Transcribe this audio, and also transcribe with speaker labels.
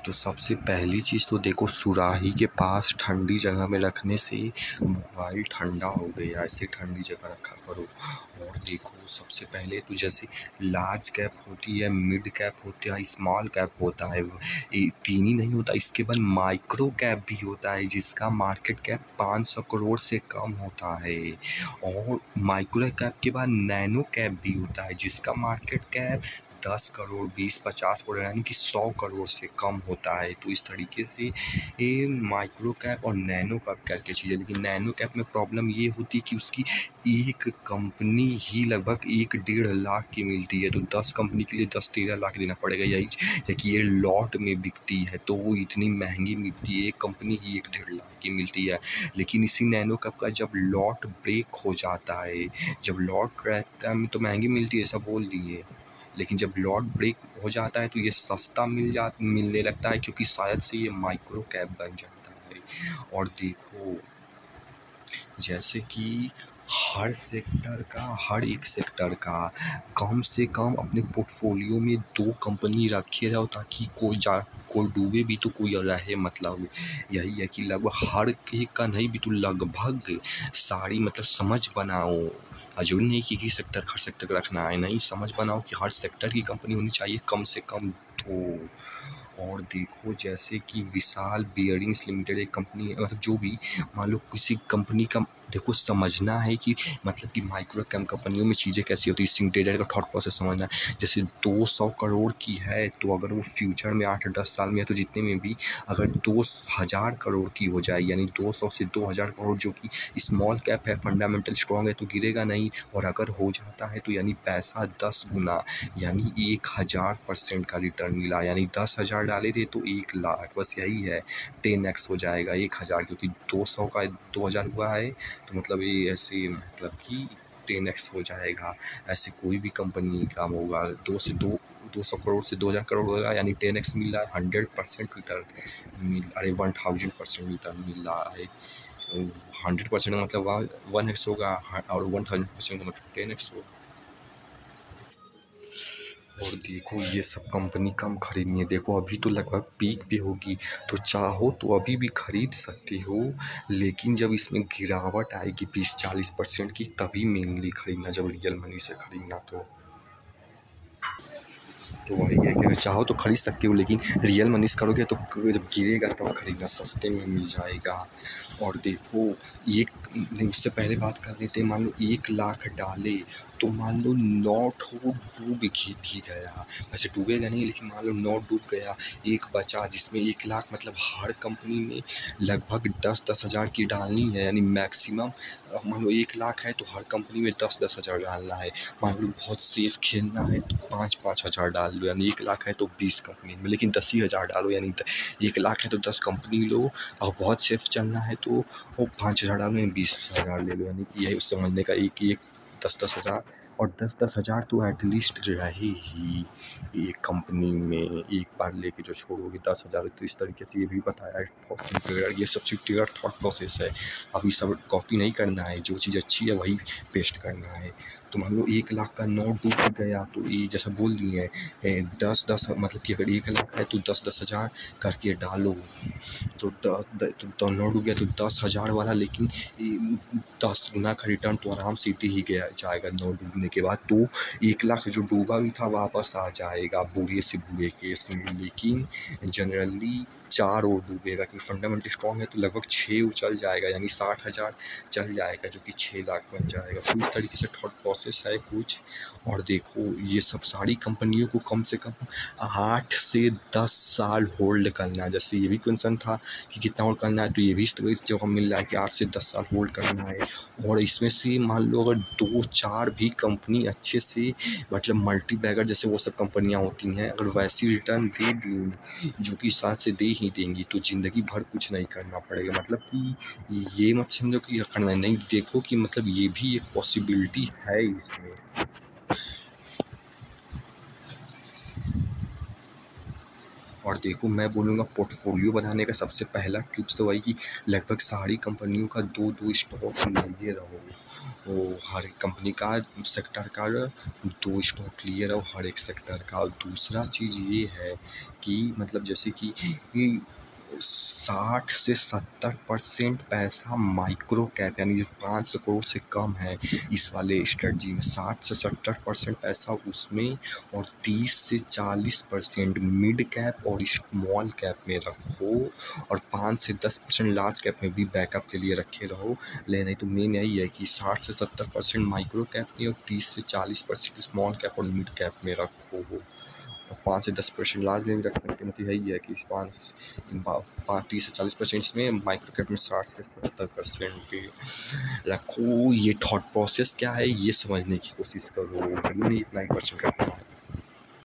Speaker 1: तो सबसे पहली चीज़ तो देखो, सुराही के पास ठंडी जगह में रखने से मोबाइल ठंडा हो गया, ऐसे ठंडी जगह रखा करो। और देखो, सबसे पहले तो जैसे लार्ज कैप होती है, मिड कैप होता है, स्मॉल कैप होता है, ये तीन ही नहीं होता, इसके बाद माइक्रो कैप भी होता है जिसका मार्केट कैप 500 करोड़ से कम होता है। और माइक्रो कैप के बाद नैनो कैप भी होता है जिसका मार्केट कैप 10 करोड़, 20-50 करोड़ यानी कि 100 करोड़ से कम होता है। तो इस तरीके से ये माइक्रो कैप और नैनो कैप करके चीज़ है। लेकिन नैनो कैप में प्रॉब्लम ये होती है कि उसकी एक कंपनी ही लगभग 1-1.5 लाख की मिलती है, तो 10 कंपनी के लिए 10-13 लाख देना पड़ेगा। यही कि ये लॉट में बिकती है तो वो इतनी महंगी मिलती है, एक कंपनी ही 1-1.5 लाख की मिलती है। लेकिन इसी नैनो कैप का जब लॉट ब्रेक हो जाता है, जब लॉट रहता है तो महंगी मिलती है, ऐसा बोल दिए, लेकिन जब लॉट ब्रेक हो जाता है तो ये सस्ता मिलने लगता है, क्योंकि शायद से ये माइक्रो कैप बन जाता है। और देखो, जैसे कि हर एक सेक्टर का कम से कम अपने पोर्टफोलियो में 2 कंपनी रखे रहो, ताकि कोई डूबे भी तो कोई रहे। मतलब यही है कि लगभग हर एक का नहीं भी तो लगभग सारी, मतलब समझ बनाओ। जरूरी नहीं कि हर सेक्टर का रखना है, नहीं, समझ बनाओ कि हर सेक्टर की कंपनी होनी चाहिए कम से कम 2। और देखो, जैसे कि विशाल बियरिंग्स लिमिटेड एक कंपनी है, मतलब जो भी मान लो किसी कंपनी का, देखो समझना है कि मतलब कि माइक्रो कैप कंपनियों में चीज़ें कैसी होती है, सिंडिकेट का थॉट प्रोसेस समझना है। जैसे 200 करोड़ की है तो अगर वो फ्यूचर में 8-10 साल में है तो जितने में भी अगर 2000 करोड़ की हो जाए, यानी 200 से 2000 करोड़, जो कि स्मॉल कैप है, फंडामेंटल स्ट्रॉन्ग है, तो गिरेगा नहीं। और अगर हो जाता है तो यानी पैसा 10 गुना, यानी 1000% का रिटर्न मिला, यानी 10,000 डाले थे तो 1 लाख, बस यही है, 10x हो जाएगा 1000, क्योंकि 200 का 2000 हुआ है तो मतलब ये ऐसे, मतलब कि 10x हो जाएगा। ऐसे कोई भी कंपनी का होगा, 200 करोड़ से 2000 करोड़ होगा, यानी 10x मिल रहा है, 100% रिटर्न 1000% रिटर्न मिल रहा है। 100% मतलब 1x होगा, और 1000% मतलब 10x होगा। और देखो, ये सब कंपनी कम खरीदनी है। देखो अभी तो लगभग पीक पे होगी, तो चाहो तो अभी भी खरीद सकते हो, लेकिन जब इसमें गिरावट आएगी 20-40% की, तभी मेनली खरीदना, जब रियल मनी से खरीदना। तो वही है कि अगर चाहो तो खरीद सकते हो, लेकिन रियल मनी से करोगे तो जब गिरेगा तब खरीदना, सस्ते में मिल जाएगा। और देखो, उससे पहले बात कर लेते हैं, मान लो 1 लाख डाले तो मान लो 9 डूब भी गया, वैसे डूबेगा नहीं, लेकिन मान लो 9 डूब गया, एक बचा, जिसमें 1 लाख, मतलब हर कंपनी में लगभग 10-10 हज़ार की डालनी है, यानी मैक्सिमम। मान लो 1 लाख है तो हर कंपनी में 10-10 हज़ार डालना है। मान लो बहुत सेफ खेलना है तो 5-5 हज़ार डाल लो, यानी 1 लाख है तो 20 कंपनी में, लेकिन 10 ही हज़ार डालो, यानी 1 लाख है तो 10 कंपनी लो। और बहुत सेफ चलना है तो वो 5 हज़ार डालो, यानी 20 हज़ार ले लो, यानी कि यही समझने का, एक 10-10 हज़ार। और 10-10 हज़ार तो एटलीस्ट रहे ही एक कंपनी में, एक बार लेके जो छोड़ोगे 10 हज़ार। तो इस तरीके से ये भी बताया है, ये सब चीज़ थॉट प्रोसेस है। अभी सब कॉपी नहीं करना है, जो चीज़ अच्छी है वही पेस्ट करना है। तो मान लो 1 लाख का नोट डूब गया तो ये जैसा बोल दिए हैं, 10-10, मतलब कि अगर 1 लाख है तो 10-10 हज़ार करके डालो, तो नोट डूब गया तो 10 हज़ार वाला, लेकिन 10 गुना का रिटर्न तो आराम से दे ही गया जाएगा नोट डूबने के बाद। तो 1 लाख जो डूबा भी था वापस आ जाएगा बुरे से बुरे केस में, लेकिन जनरली 4 और डूबेगा, क्योंकि फंडामेंटल स्ट्रॉन्ग है तो लगभग 6 चल जाएगा, यानी 60 हज़ार चल जाएगा, जो कि 6 लाख बन जाएगा। तो इस तरीके से थॉट प्रोसेस है कुछ। और देखो, ये सब सारी कंपनियों को कम से कम 8 से 10 साल होल्ड करना है। जैसे ये भी क्वेश्चन था कि कितना होल्ड करना है, तो ये भी इस जवाब मिल रहा है कि 8 से 10 साल होल्ड करना है। और इसमें से मान लो अगर 2-4 भी कंपनी अच्छे से, मतलब मल्टी बैगर जैसे वो सब कंपनियां होती हैं, अगर वैसी रिटर्न दे दी जो कि साथ से दे ही देंगी, तो ज़िंदगी भर कुछ नहीं करना पड़ेगा। मतलब कि ये मत समझो कि करना नहीं, देखो कि मतलब ये भी एक पॉसिबिलिटी है इसमें। और देखो मैं बोलूँगा पोर्टफोलियो बनाने का सबसे पहला टिप्स तो वही कि लगभग सारी कंपनियों का 2-2 स्टॉक लिए रहो। वो हर एक कंपनी का सेक्टर का 2 स्टॉक लिए रहो हर एक सेक्टर का। और दूसरा चीज़ ये है कि मतलब जैसे कि 60 से 70% पैसा माइक्रो कैप यानी जो 500 करोड़ से कम है इस वाले स्ट्रेटजी में, 60 से 70% पैसा उसमें और 30 से 40% मिड कैप और स्मॉल कैप में रखो और 5 से 10% लार्ज कैप में भी बैकअप के लिए रखे रहो। ले नहीं तो मेन यही है कि 60 से 70% माइक्रो कैप में और 30 से 40% स्मॉल कैप और मिड कैप में रखो। और 5 से 10% लार्ज में भी रख सकते हैं। मतलब यही है कि 30 से 40% इसमें, माइक्रो कैप में 60 से 70% पे रखो। ये थॉट प्रोसेस क्या है ये समझने की कोशिश करो। जरूर नहीं इतना ही क्वेश्चन करना।